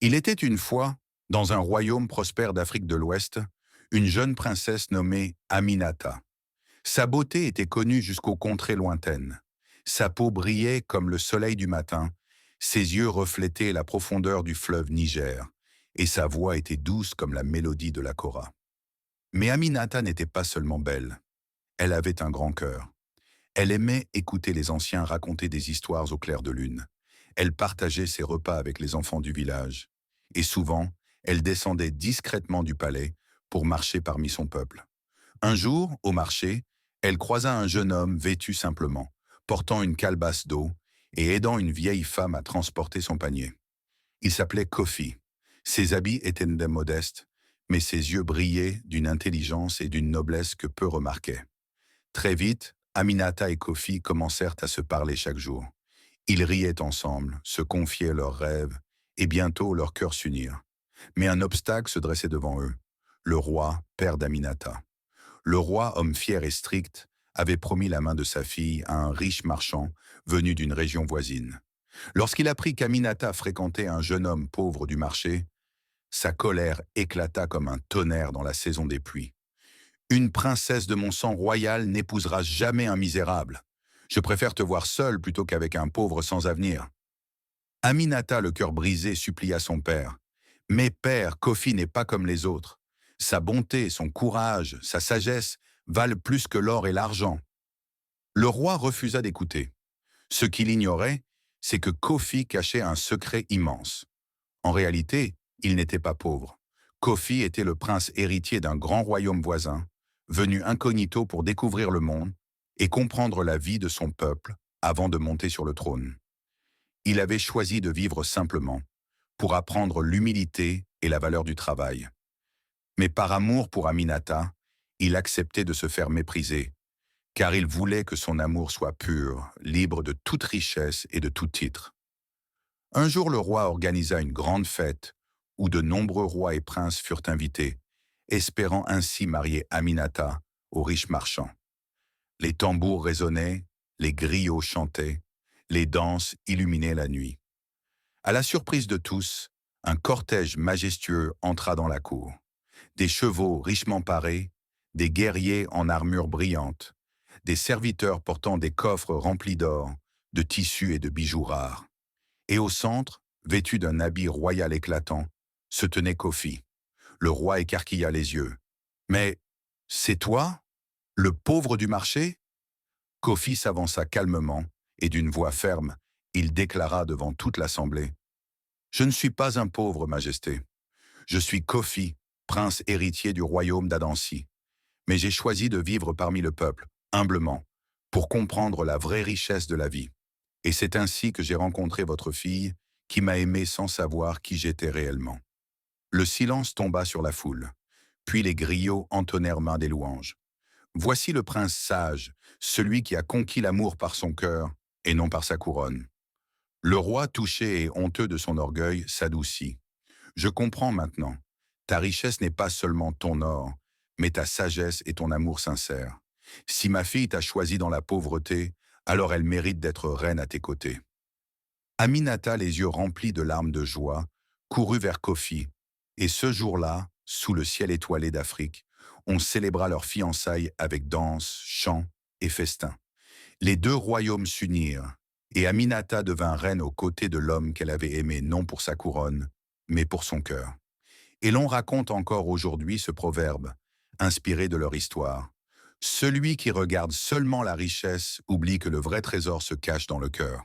Il était une fois, dans un royaume prospère d'Afrique de l'Ouest, une jeune princesse nommée Aminata. Sa beauté était connue jusqu'aux contrées lointaines. Sa peau brillait comme le soleil du matin, ses yeux reflétaient la profondeur du fleuve Niger, et sa voix était douce comme la mélodie de la Kora. Mais Aminata n'était pas seulement belle, elle avait un grand cœur. Elle aimait écouter les anciens raconter des histoires au clair de lune. Elle partageait ses repas avec les enfants du village. Et souvent, elle descendait discrètement du palais pour marcher parmi son peuple. Un jour, au marché, elle croisa un jeune homme vêtu simplement, portant une calebasse d'eau et aidant une vieille femme à transporter son panier. Il s'appelait Kofi. Ses habits étaient modestes, mais ses yeux brillaient d'une intelligence et d'une noblesse que peu remarquaient. Très vite, Aminata et Kofi commencèrent à se parler chaque jour. Ils riaient ensemble, se confiaient leurs rêves, et bientôt leurs cœurs s'unirent. Mais un obstacle se dressait devant eux, le roi, père d'Aminata. Le roi, homme fier et strict, avait promis la main de sa fille à un riche marchand venu d'une région voisine. Lorsqu'il apprit qu'Aminata fréquentait un jeune homme pauvre du marché, sa colère éclata comme un tonnerre dans la saison des pluies. Une princesse de mon sang royal n'épousera jamais un misérable. Je préfère te voir seule plutôt qu'avec un pauvre sans avenir. Aminata, le cœur brisé, supplia son père. Mais père, Kofi n'est pas comme les autres. Sa bonté, son courage, sa sagesse valent plus que l'or et l'argent. Le roi refusa d'écouter. Ce qu'il ignorait, c'est que Kofi cachait un secret immense. En réalité, il n'était pas pauvre. Kofi était le prince héritier d'un grand royaume voisin, venu incognito pour découvrir le monde et comprendre la vie de son peuple avant de monter sur le trône. Il avait choisi de vivre simplement, pour apprendre l'humilité et la valeur du travail. Mais par amour pour Aminata, il acceptait de se faire mépriser, car il voulait que son amour soit pur, libre de toute richesse et de tout titre. Un jour, le roi organisa une grande fête où de nombreux rois et princes furent invités, espérant ainsi marier Aminata au riche marchand. Les tambours résonnaient, les griots chantaient, les danses illuminaient la nuit. À la surprise de tous, un cortège majestueux entra dans la cour. Des chevaux richement parés, des guerriers en armure brillante, des serviteurs portant des coffres remplis d'or, de tissus et de bijoux rares. Et au centre, vêtu d'un habit royal éclatant, se tenait Kofi. Le roi écarquilla les yeux. « Mais c'est toi, le pauvre du marché ?» Kofi s'avança calmement et d'une voix ferme, il déclara devant toute l'assemblée. « Je ne suis pas un pauvre, Majesté. Je suis Kofi, prince héritier du royaume d'Adansi. Mais j'ai choisi de vivre parmi le peuple, humblement, pour comprendre la vraie richesse de la vie. Et c'est ainsi que j'ai rencontré votre fille, qui m'a aimé sans savoir qui j'étais réellement. » Le silence tomba sur la foule, puis les griots entonnèrent main des louanges. Voici le prince sage, celui qui a conquis l'amour par son cœur et non par sa couronne. Le roi, touché et honteux de son orgueil, s'adoucit. Je comprends maintenant. Ta richesse n'est pas seulement ton or, mais ta sagesse et ton amour sincère. Si ma fille t'a choisi dans la pauvreté, alors elle mérite d'être reine à tes côtés. Aminata, les yeux remplis de larmes de joie, courut vers Kofi, et ce jour-là, sous le ciel étoilé d'Afrique, on célébra leur fiançailles avec danse, chants et festins. Les deux royaumes s'unirent, et Aminata devint reine aux côtés de l'homme qu'elle avait aimé non pour sa couronne, mais pour son cœur. Et l'on raconte encore aujourd'hui ce proverbe, inspiré de leur histoire. Celui qui regarde seulement la richesse oublie que le vrai trésor se cache dans le cœur.